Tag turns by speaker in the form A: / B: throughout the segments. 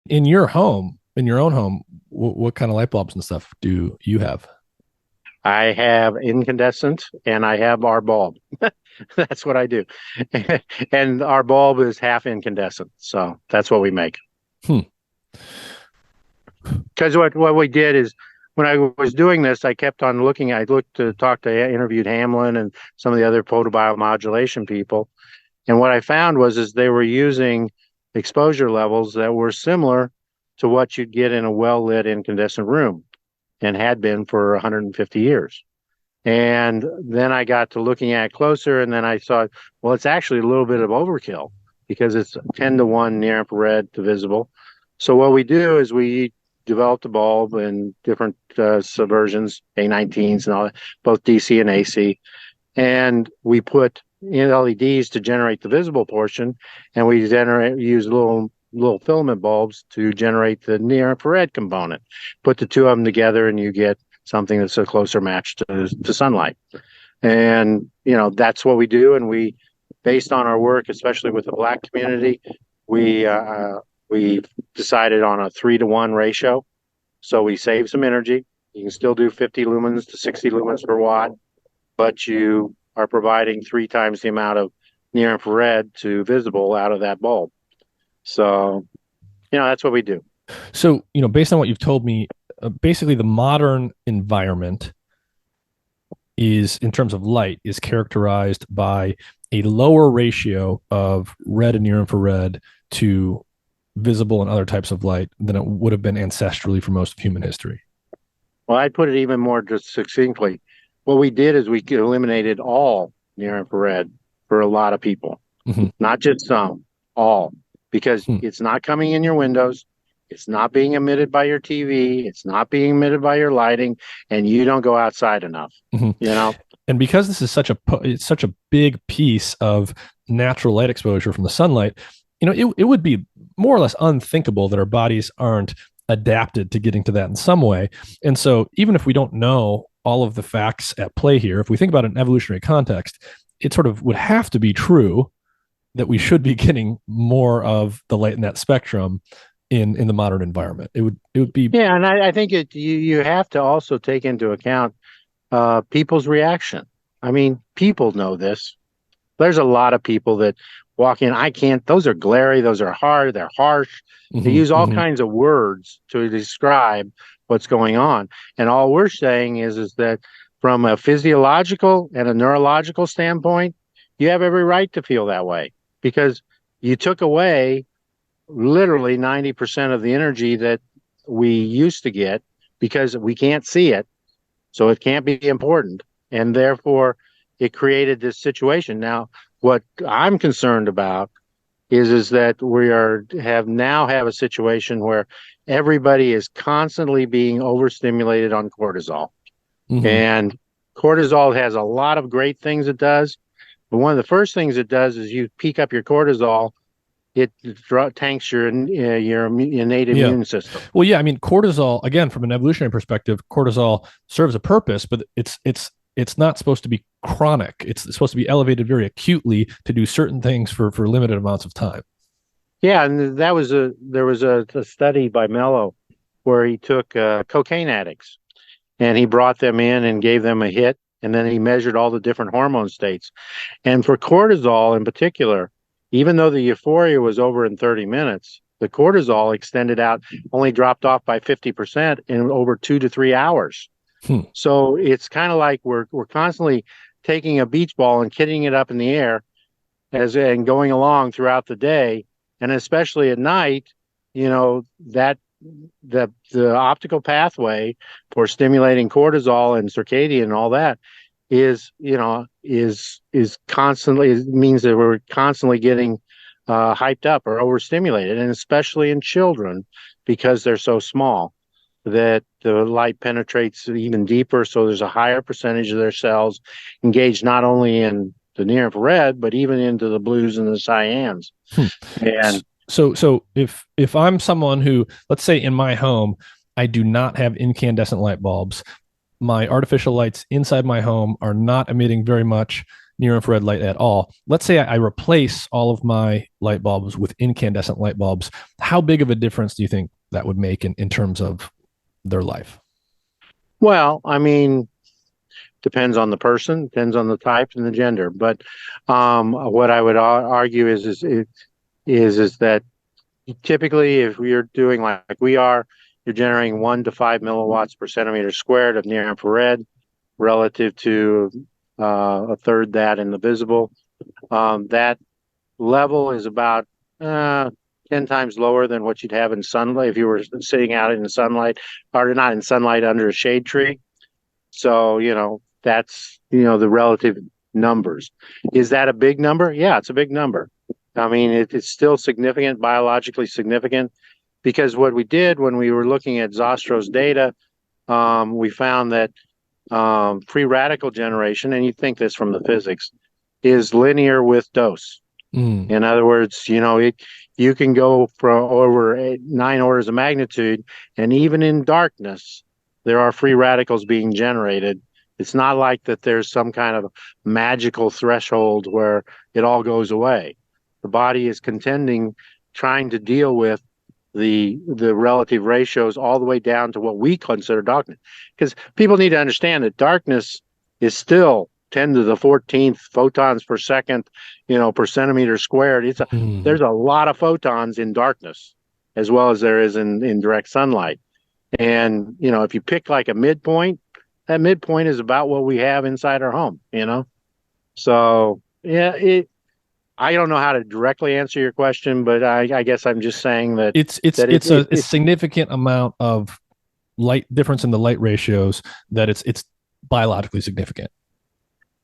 A: In your home, in your own home, what kind of light bulbs and stuff do you have?
B: I have incandescent and I have our bulb. That's what I do. And our bulb is half incandescent. So that's what we make.
A: Hmm.
B: Because what we did is when I was doing this, I kept on looking. I looked to talk to interviewed Hamlin and some of the other photobiomodulation people. And what I found was is they were using exposure levels that were similar to what you'd get in a well-lit incandescent room and had been for 150 years. And then I got to looking at it closer, and then I saw, well, it's actually a little bit of overkill because it's 10 to 1 near infrared to visible. So what we do is we developed a bulb in different subversions, A19s and all that, both DC and AC, and we put in LEDs to generate the visible portion, and we use little filament bulbs to generate the near infrared component. Put the two of them together, and you get something that's a closer match to sunlight. And that's what we do. And we, based on our work, especially with the Black community, we decided on a 3-to-1 ratio. So we save some energy. You can still do 50 lumens to 60 lumens per watt, but you are providing 3 times the amount of near infrared to visible out of that bulb. So, that's what we do.
A: So, based on what you've told me, basically the modern environment is, in terms of light, is characterized by a lower ratio of red and near infrared to visible and other types of light than it would have been ancestrally for most of human history.
B: Well, I'd put it even more just succinctly. What we did is we eliminated all near infrared for a lot of people,
A: Mm-hmm.
B: not just some, all, because
A: Hmm.
B: it's not coming in your windows. It's not being emitted by your TV. It's not being emitted by your lighting, and you don't go outside enough,
A: Mm-hmm.
B: you know?
A: And because this is it's such a big piece of natural light exposure from the sunlight, it would be more or less unthinkable that our bodies aren't adapted to getting to that in some way. And so even if we don't know all of the facts at play here, if we think about an evolutionary context, it sort of would have to be true that we should be getting more of the light in that spectrum in the modern environment. It would be.
B: Yeah, and I think you have to also take into account people's reaction. I mean, people know this. There's a lot of people that walk in. I can't. Those are glary. Those are hard. They're harsh. They
A: Mhm,
B: use all
A: mhm.
B: kinds of words to describe what's going on. And all we're saying is that from a physiological and a neurological standpoint, you have every right to feel that way because you took away literally 90% of the energy that we used to get because we can't see it. So it can't be important. And therefore, it created this situation. Now, what I'm concerned about is that we have a situation where everybody is constantly being overstimulated on cortisol.
A: Mhm.
B: And cortisol has a lot of great things it does. But one of the first things it does is you peak up your cortisol, it tanks your innate
A: Yeah.
B: immune system.
A: Well, yeah. I mean, cortisol, again, from an evolutionary perspective, cortisol serves a purpose, but it's not supposed to be chronic. It's supposed to be elevated very acutely to do certain things for limited amounts of time.
B: Yeah, and there was a study by Mello where he took cocaine addicts and he brought them in and gave them a hit, and then he measured all the different hormone states. And for cortisol in particular, even though the euphoria was over in 30 minutes, the cortisol extended out, only dropped off by 50% in over 2 to 3 hours.
A: Hmm.
B: So it's kind of like we're constantly taking a beach ball and hitting it up in the air and going along throughout the day, and especially at night, that the optical pathway for stimulating cortisol and circadian and all that is constantly, it means that we're constantly getting hyped up or overstimulated, and especially in children because they're so small that the light penetrates even deeper. So there's a higher percentage of their cells engaged not only in the near infrared, but even into the blues and the cyans.
A: Hmm.
B: And
A: So if I'm someone who, let's say in my home, I do not have incandescent light bulbs, my artificial lights inside my home are not emitting very much. near infrared light at all. Let's say I replace all of my light bulbs with incandescent light bulbs. How big of a difference do you think that would make in terms of their life?
B: Well, I mean, depends on the person, depends on the type and the gender. But what I would argue is that typically, if you're doing like we are, you're generating 1 to 5 milliwatts per centimeter squared of near infrared relative to a third that in the visible. That level is about 10 times lower than what you'd have in sunlight if you were sitting out in the sunlight, or not in sunlight under a shade tree. So, that's, the relative numbers. Is that a big number? Yeah, it's a big number. I mean, it's still significant, biologically significant, because what we did when we were looking at Zastro's data, we found that free radical generation, and you think this from the physics, is linear with dose.
A: Mm.
B: In other words, you can go from over 9 orders of magnitude, and even in darkness, there are free radicals being generated. It's not like that there's some kind of magical threshold where it all goes away. The body is contending, trying to deal with the relative ratios all the way down to what we consider darkness. Because people need to understand that darkness is still 10 to the 14th photons per second, per centimeter squared. There's a lot of photons in darkness as well as there is in direct sunlight. And, if you pick like a midpoint, that midpoint is about what we have inside our home. So, yeah, I don't know how to directly answer your question, but I guess I'm just saying that
A: it's a significant amount of light difference in the light ratios that it's biologically significant.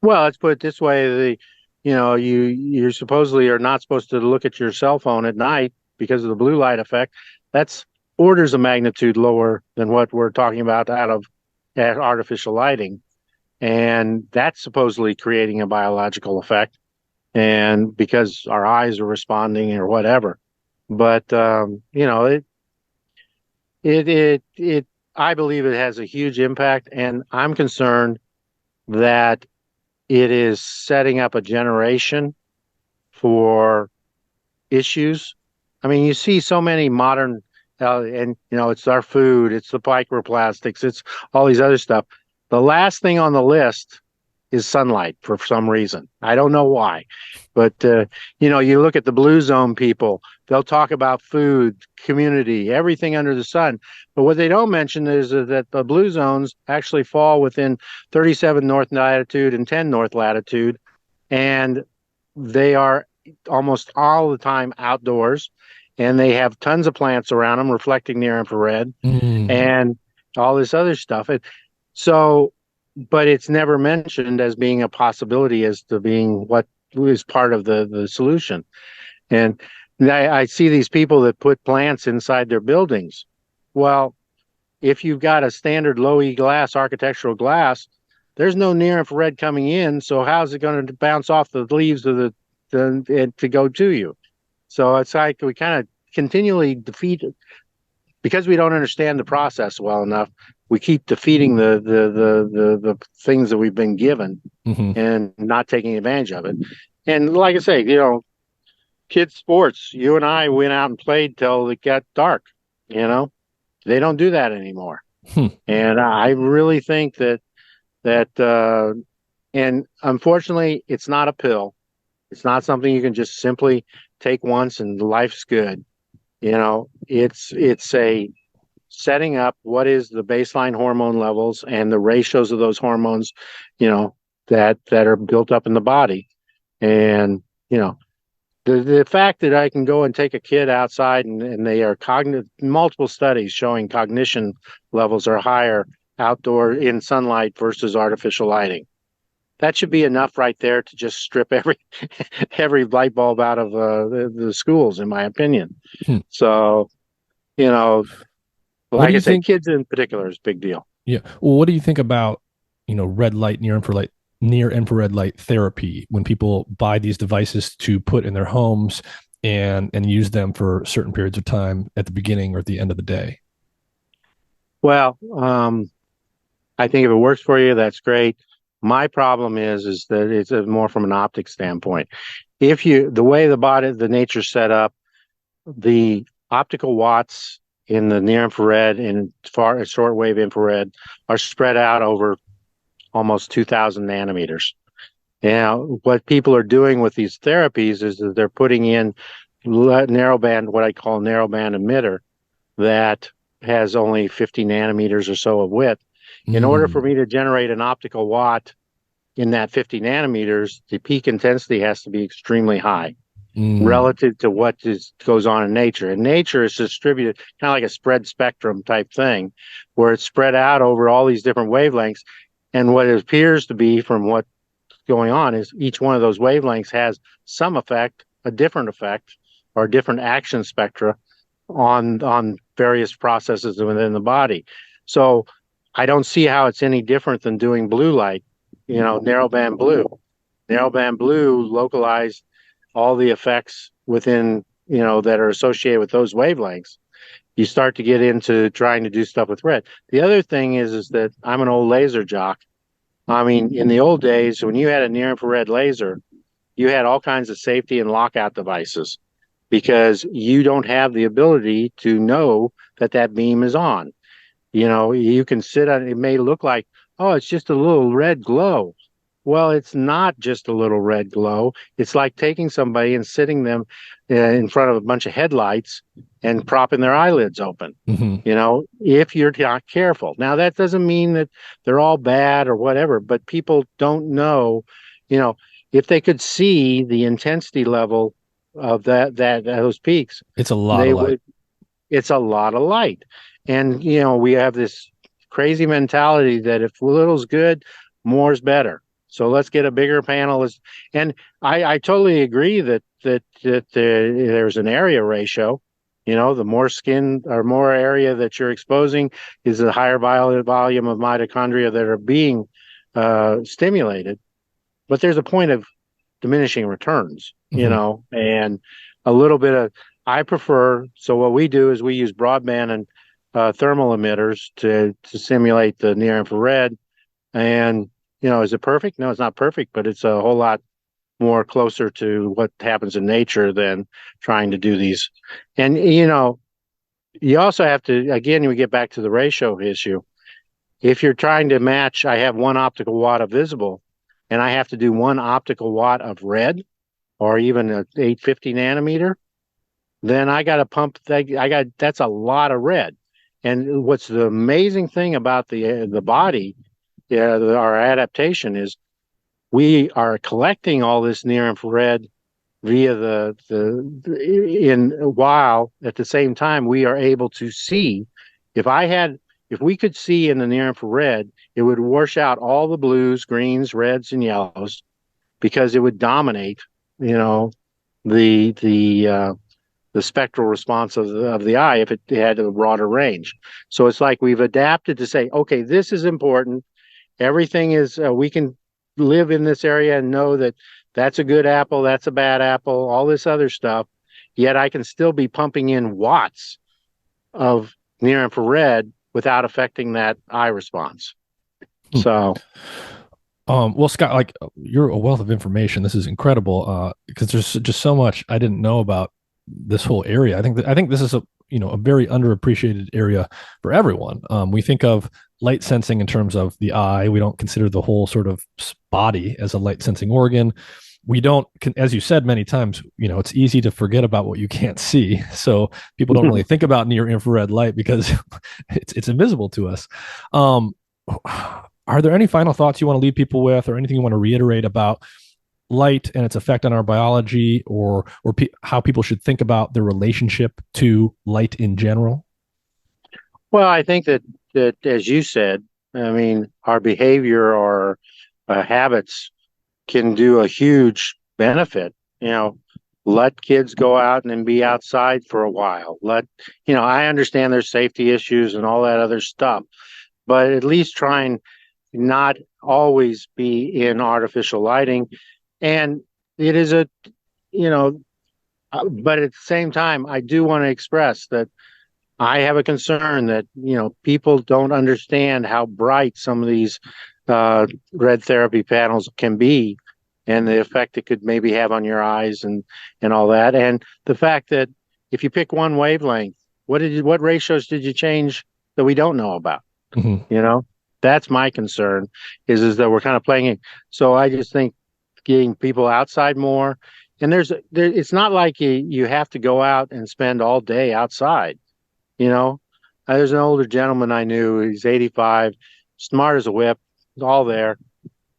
B: Well, let's put it this way: you supposedly are not supposed to look at your cell phone at night because of the blue light effect. That's orders of magnitude lower than what we're talking about out of artificial lighting, and that's supposedly creating a biological effect. And because our eyes are responding or whatever. But I believe it has a huge impact, and I'm concerned that it is setting up a generation for issues. I mean, you see so many modern, and it's our food, it's the microplastics, it's all these other stuff. The last thing on the list is sunlight for some reason. I don't know why, but you look at the blue zone people, they'll talk about food, community, everything under the sun. But what they don't mention is that the blue zones actually fall within 37 north latitude and 10 north latitude, and they are almost all the time outdoors, and they have tons of plants around them reflecting near infrared and all this other stuff. So but it's never mentioned as being a possibility as to being what is part of the solution. And I see these people that put plants inside their buildings. Well, if you've got a standard low E glass, architectural glass, there's no near infrared coming in. So how's it going to bounce off the leaves of to go to you? So it's like we kind of continually defeat, because we don't understand the process well enough. We keep defeating the things that we've been given and not taking advantage of it. And like I say, kids sports, you and I went out and played till it got dark. They don't do that anymore. And I really think that and unfortunately, it's not a pill. It's not something you can just simply take once and life's good. It's a setting up what is the baseline hormone levels and the ratios of those hormones, that are built up in the body. And, the fact that I can go and take a kid outside and they are multiple studies showing cognition levels are higher outdoor in sunlight versus artificial lighting. That should be enough right there to just strip every light bulb out of the schools, in my opinion. So, like I said, kids in particular is a big deal.
A: Yeah. Well, what do you think about, red light, near infrared light therapy when people buy these devices to put in their homes and use them for certain periods of time at the beginning or at the end of the day?
B: Well, I think if it works for you, that's great. My problem is that it's more from an optic standpoint. The way the nature's set up, the optical watts in the near infrared and far shortwave infrared are spread out over almost 2,000 nanometers. Now, what people are doing with these therapies is that they're putting in narrowband, what I call narrowband emitter, that has only 50 nanometers or so of width. In order for
A: Mm,
B: me to generate an optical watt in that 50 nanometers, the peak intensity has to be extremely high
A: mm.
B: relative to what goes on in nature. And nature is distributed kind of like a spread spectrum type thing, where it's spread out over all these different wavelengths. And what it appears to be from what's going on is each one of those wavelengths has some effect, a different effect, or a different action spectra on various processes within the body. So I don't see how it's any different than doing blue light, narrowband blue. Narrowband blue localized all the effects within, that are associated with those wavelengths. You start to get into trying to do stuff with red. The other thing is that I'm an old laser jock. I mean, in the old days, when you had a near infrared laser, you had all kinds of safety and lockout devices because you don't have the ability to know that that beam is on. You can sit on it, may look like, oh, it's just a little red glow. Well, it's not just a little red glow. It's like taking somebody and sitting them in front of a bunch of headlights and propping their eyelids open.
A: Hmm.
B: If you're not careful. Now, that doesn't mean that they're all bad or whatever, but people don't know, you know, if they could see the intensity level of that those peaks,
A: It's a lot
B: they
A: of light.
B: would. It's a lot of light, and we have this crazy mentality that if little's good, more's better. So let's get a bigger panel. And I totally agree that there's an area ratio. The more skin or more area that you're exposing is the higher volume of mitochondria that are being stimulated. But there's a point of diminishing returns,
A: Hmm.
B: and a little bit of, I prefer, so what we do is we use broadband and thermal emitters to simulate the near infrared. And, is it perfect? No, it's not perfect, but it's a whole lot more closer to what happens in nature than trying to do these. And, you also have to, again, we get back to the ratio issue. If you're trying to match, I have 1 optical watt of visible, and I have to do 1 optical watt of red, or even a 850 nanometer, then I got to pump that. That's a lot of red. And what's the amazing thing about the body, our adaptation is we are collecting all this near infrared via while at the same time we are able to see. If I had, if we could see in the near infrared, it would wash out all the blues, greens, reds, and yellows because it would dominate, you know, the the uh, the spectral response of the eye if it had a broader range. So it's like we've adapted to say, okay, this is important. Everything is we can live in this area and know that that's a good apple, that's a bad apple, all this other stuff. Yet I can still be pumping in watts of near infrared without affecting that eye response. So
A: Well, Scott, like you're a wealth of information. This is incredible. Because there's just so much I didn't know about this whole area. I think this is a very underappreciated area for everyone. We think of light sensing in terms of the eye. We don't consider the whole sort of body as a light sensing organ. We don't, as you said many times, it's easy to forget about what you can't see. So people don't really think about near infrared light because it's invisible to us. Um, are there any final thoughts you want to leave people with, or anything you want to reiterate about light and its effect on our biology, or how people should think about their relationship to light in general?
B: well, I think that as you said, I mean, our behavior or habits can do a huge benefit. You know, let kids go out and be outside for a while. I understand there's safety issues and all that other stuff, but at least try and not always be in artificial lighting. And it is you know, but at the same time, I do want to express that I have a concern that, people don't understand how bright some of these red therapy panels can be, and the effect it could maybe have on your eyes and all that, and the fact that if you pick one wavelength, what ratios did you change that we don't know about?
A: Mhm.
B: You know, that's my concern is that we're kind of playing it. So I just think getting people outside more, and it's not like you have to go out and spend all day outside. You know, there's an older gentleman I knew. He's 85, smart as a whip, all there.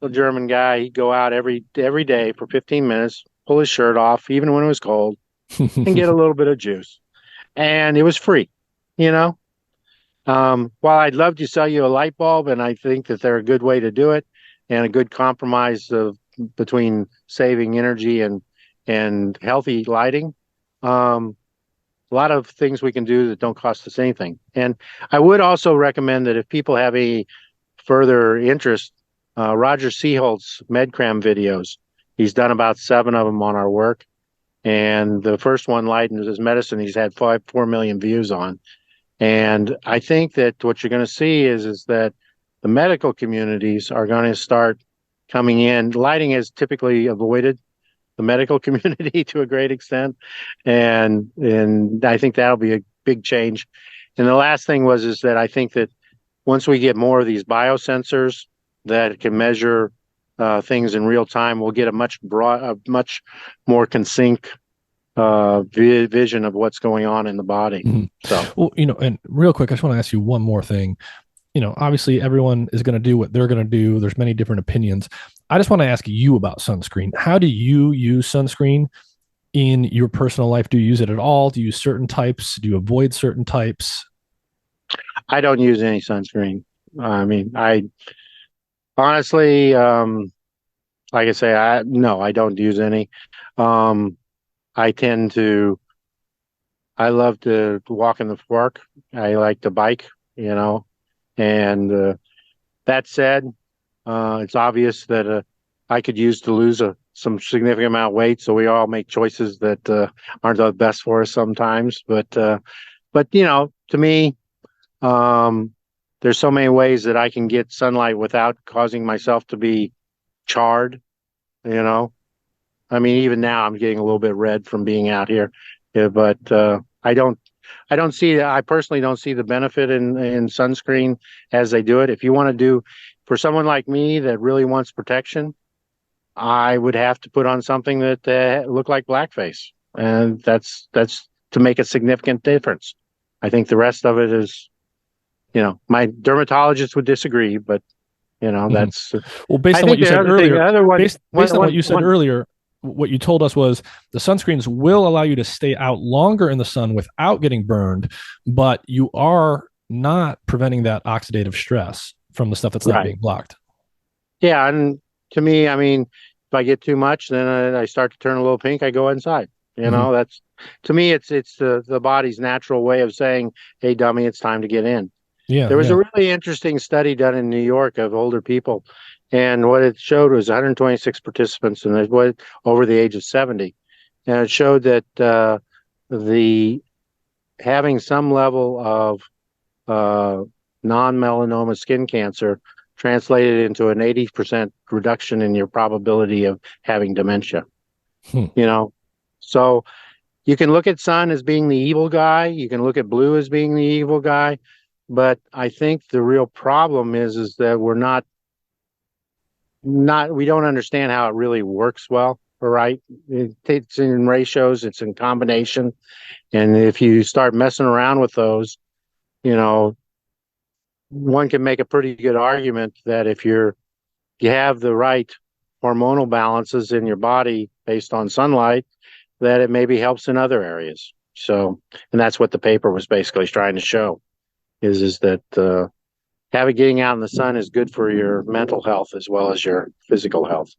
B: A German guy. He'd go out every day for 15 minutes, pull his shirt off, even when it was cold, and get a little bit of juice. And it was free. You know, while I'd love to sell you a light bulb, and I think that they're a good way to do it, and a good compromise between saving energy and healthy lighting. A lot of things we can do that don't cost us anything. And I would also recommend that if people have any further interest, Roger Seaholt's MedCram videos. He's done about 7 of them on our work. And the first one, Light and His Medicine, he's had 4 million views on. And I think that what you're going to see is that the medical communities are going to start coming in. Lighting has typically avoided the medical community to a great extent, and I think that'll be a big change. And the last thing is that I think that once we get more of these biosensors that can measure things in real time, we'll get a much more concise vision of what's going on in the body.
A: Mm-hmm.
B: So,
A: well, and real quick, I just want to ask you one more thing. Obviously everyone is going to do what they're going to do. There's many different opinions. I just want to ask you about sunscreen. How do you use sunscreen in your personal life? Do you use it at all? Do you use certain types? Do you avoid certain types?
B: I don't use any sunscreen. I mean, I honestly, like I say, no, I don't use any. Um, I tend to, I love to walk in the park. I like to bike, and that said, it's obvious that I could use to lose some significant amount of weight. So we all make choices that aren't the best for us sometimes. But to me, um, there's so many ways that I can get sunlight without causing myself to be charred. You know, I mean, even now I'm getting a little bit red from being out here, yeah, but I personally don't see the benefit in sunscreen as they do it. If you want to do, for someone like me that really wants protection, I would have to put on something that looked like blackface, and that's to make a significant difference. I think the rest of it is, my dermatologist would disagree, but
A: Mm-hmm.
B: that's.
A: Well, based
B: I
A: on what
B: think
A: you
B: the
A: said
B: other thing, the
A: earlier,
B: other one,
A: based on what you said earlier, what you told us was the sunscreens will allow you to stay out longer in the sun without getting burned, but you are not preventing that oxidative stress from the stuff that's not
B: right.
A: being blocked.
B: Yeah, and to me, I mean, if I get too much, then I start to turn a little pink. I go inside.
A: Mm-hmm.
B: That's to me, it's the body's natural way of saying, "Hey, dummy, it's time to get in."
A: Yeah,
B: There was
A: yeah.
B: a really interesting study done in New York of older people, and what it showed was 126 participants, and it was over the age of 70, and it showed that the having some level of uh, non-melanoma skin cancer translated into an 80% reduction in your probability of having dementia.
A: Hmm.
B: So you can look at sun as being the evil guy. You can look at blue as being the evil guy. But I think the real problem is that we don't understand how it really works well. Right? It's in ratios, it's in combination. And if you start messing around with those, you know, one can make a pretty good argument that if you have the right hormonal balances in your body based on sunlight, that it maybe helps in other areas. So, and that's what the paper was basically trying to show is that having getting out in the sun is good for your mental health as well as your physical health.